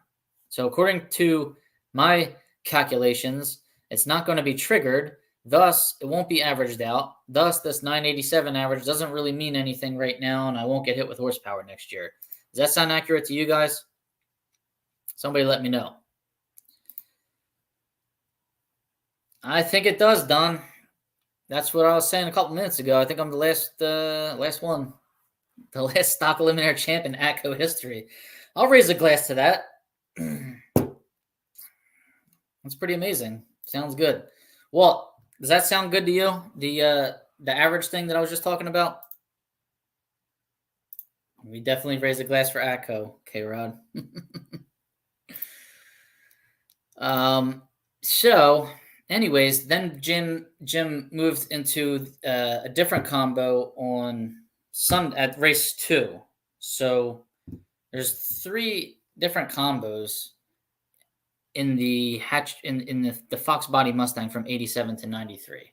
So according to my calculations, it's not going to be triggered. Thus, it won't be averaged out. Thus, this 987 average doesn't really mean anything right now, and I won't get hit with horsepower next year. Does that sound accurate to you guys? Somebody let me know. I think it does, Don. That's what I was saying a couple minutes ago. I think I'm the last one. The last stock eliminator champ in Atco history. I'll raise a glass to that. That's pretty amazing. Sounds good. Well, does that sound good to you? The average thing that I was just talking about? We definitely raise a glass for Atco, K-Rod. So, anyways, then Jim moved into a different combo on at race 2. So there's 3 different combos in the the Fox body Mustang from 87 to 93.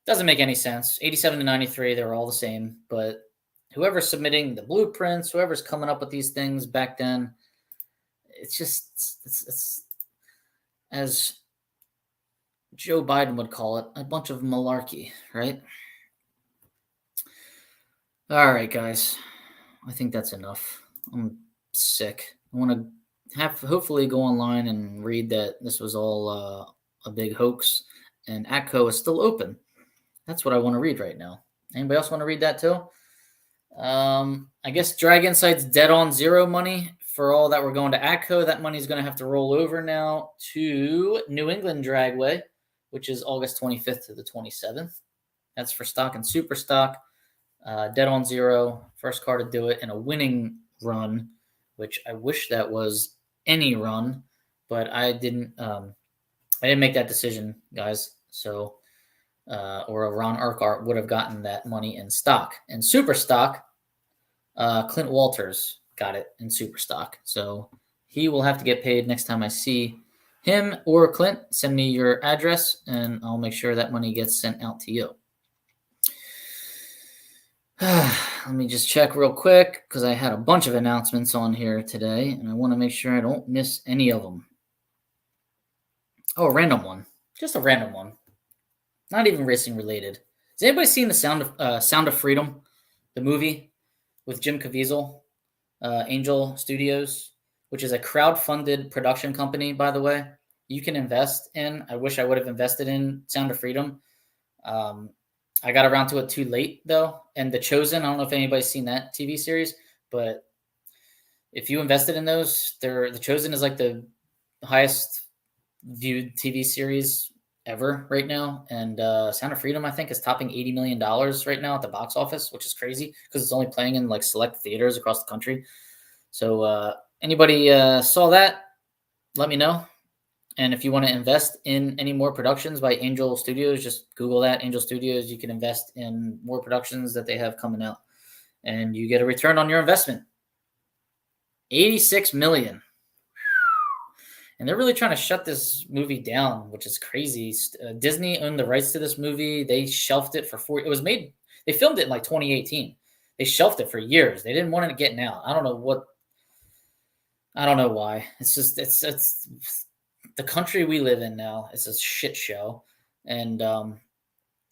Doesn't make any sense. 87 to 93, they're all the same, but whoever's submitting the blueprints, whoever's coming up with these things back then, it's just it's as Joe Biden would call it, a bunch of malarkey, right? All right, guys. I think that's enough. I'm sick. I want to hopefully go online and read that this was all a big hoax and Atco is still open. That's what I want to read right now. Anybody else want to read that too? I guess Drag Insight's dead on zero money for all that we're going to Atco. That money is going to have to roll over now to New England Dragway, which is August 25th to the 27th. That's for stock and super stock. Dead on zero. First car to do it in a winning run, which I wish that was any run, but I didn't make that decision, guys. So, or a Ron Urquhart would have gotten that money in stock. And super stock, Clint Walters got it in super stock. So he will have to get paid next time I see him or Clint. Send me your address and I'll make sure that money gets sent out to you. Let me just check real quick because I had a bunch of announcements on here today and I want to make sure I don't miss any of them. Oh, a random one. Just a random one. Not even racing related. Has anybody seen the Sound of Freedom, the movie with Jim Caviezel, Angel Studios, which is a crowd-funded production company, by the way. You can invest in. I wish I would have invested in Sound of Freedom. I got around to it too late, though. And The Chosen, I don't know if anybody's seen that TV series, but if you invested in those, The Chosen is like the highest viewed TV series ever right now. And Sound of Freedom, I think, is topping $80 million right now at the box office, which is crazy because it's only playing in like select theaters across the country. So anybody saw that, let me know. And if you want to invest in any more productions by Angel Studios, just Google that, Angel Studios. You can invest in more productions that they have coming out. And you get a return on your investment. $86 million. And they're really trying to shut this movie down, which is crazy. Disney owned the rights to this movie. They shelved it for 4 years. It was made, they filmed it in like 2018. They shelved it for years. They didn't want it getting out. I don't know why. It's just, it's the country we live in now. It's a shit show. And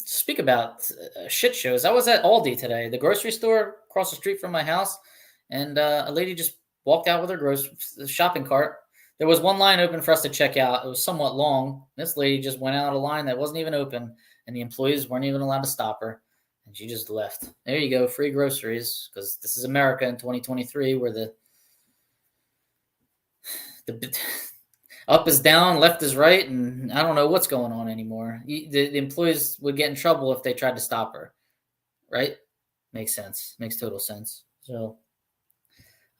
speak about shit shows. I was at Aldi today, the grocery store across the street from my house, and a lady just walked out with her shopping cart. There was one line open for us to check out. It was somewhat long. This lady just went out of a line that wasn't even open, and the employees weren't even allowed to stop her, and she just left. There you go, free groceries, because this is America in 2023, where the up is down, left is right, and I don't know what's going on anymore. The employees would get in trouble if they tried to stop her, right? Makes sense. Makes total sense. So,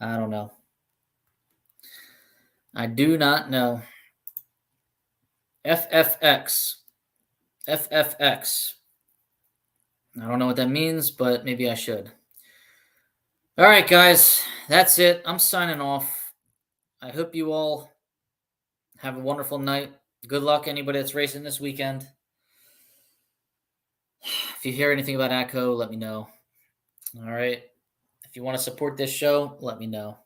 I don't know. I do not know. FFX. FFX. I don't know what that means, but maybe I should. All right, guys. That's it. I'm signing off. I hope you all have a wonderful night. Good luck, anybody that's racing this weekend. If you hear anything about Atco, let me know. All right. If you want to support this show, let me know.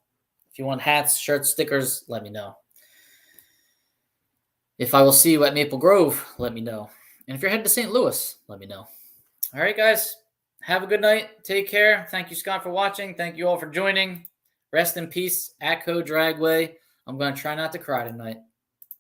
If you want hats, shirts, stickers, let me know. If I will see you at Maple Grove, let me know. And if you're headed to St. Louis, let me know. All right, guys. Have a good night. Take care. Thank you, Scott, for watching. Thank you all for joining. Rest in peace, Atco Dragway. I'm going to try not to cry tonight.